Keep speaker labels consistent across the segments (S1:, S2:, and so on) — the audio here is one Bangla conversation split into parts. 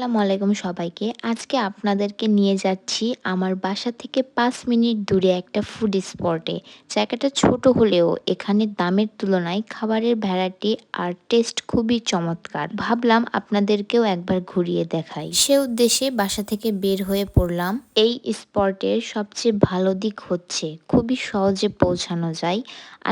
S1: আসসালামু আলাইকুম সবাইকে। আজকে আপনাদেরকে নিয়ে যাচ্ছি আমার বাসা থেকে ৫ মিনিট দূরে একটা ফুড স্পটে। জায়গাটা ছোট হলেও এখানে দামের তুলনায় খাবারের ভ্যারাইটি আর টেস্ট খুবই চমৎকার। ভাবলাম আপনাদেরকেও একবার ঘুরিয়ে দেখাই। সে উদ্দেশ্যে বাসা থেকে বের হয়ে পড়লাম। এই স্পটের সবচেয়ে ভালো দিক হচ্ছে খুবই সহজে পৌঁছানো যায়।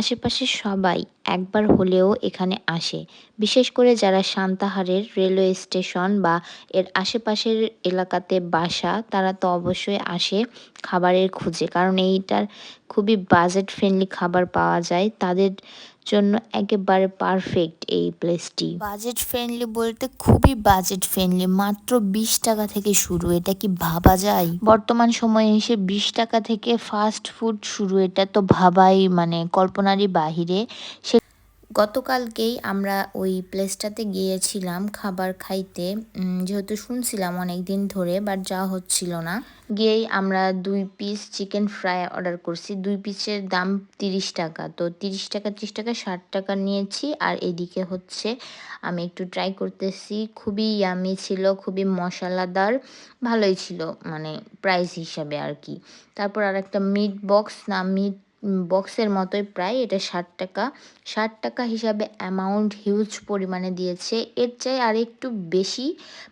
S1: আশেপাশের সবাই একবার হলেও এখানে আসে। বিশেষ করে যারা সান্তাহারের রেলওয়ে স্টেশন বা এর আশেপাশের এলাকাতে বাসা তারা তো অবশ্যই আসে খাবারের খোঁজে, কারণ এইটার খুবই বাজেট ফ্রেন্ডলি খাবার পাওয়া যায়। তাদের জন্য একেবারে পারফেক্ট এই প্লেসটি। বাজেট ফ্রেন্ডলি বলতে খুবই বাজেট ফ্রেন্ডলি, মাত্র ২০ টাকা থেকে শুরু। এটা কি ভাবা যায়? বর্তমান সময়ে এসে ২০ টাকা থেকে ফাস্ট ফুড শুরু, এটা তো ভাবাই মানে কল্পনারই বাহিরে। গতকালকেই আমরা ওই প্লেসটাতে গিয়েছিলাম খাবার খাইতে, যেহেতু শুনছিলাম অনেক দিন ধরে, বাট যাওয়া হচ্ছিল না। গিয়েই আমরা ২ পিস চিকেন ফ্রাই অর্ডার করছি। ২ পিসের দাম ৩০ টাকা। তো ৩০ টাকা ৩০ টাকা ৬০ টাকা নিয়েছি। আর এদিকে হচ্ছে আমি একটু ট্রাই করতেছি। খুবই ইয়ামি ছিল, খুবই মশলাদার, ভালোই ছিল মানে প্রাইস হিসাবে আর কি। তারপর আরেকটা মিট বক্স না মিট বক্সের মতোই প্রায়, এটা ৬০ টাকা। ৬০ টাকা হিসাবে অ্যামাউন্ট হিউজ পরিমাণে দিয়েছে। এর চাই আর একটু বেশি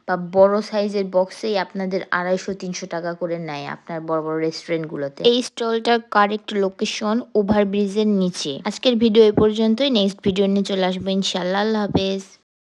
S1: বা বড় সাইজের বক্সেই আপনাদের ২৫০-৩০০ টাকা করে নেয় আপনার বড় বড় রেস্টুরেন্টগুলোতে। এই স্টলটার কারেক্ট লোকেশন ওভারব্রিজের নিচে। আজকের ভিডিও এই পর্যন্তই। নেক্সট ভিডিও নিয়ে চলে আসবো ইনশাআল্লাহ। আল্লাহ হাফেজ।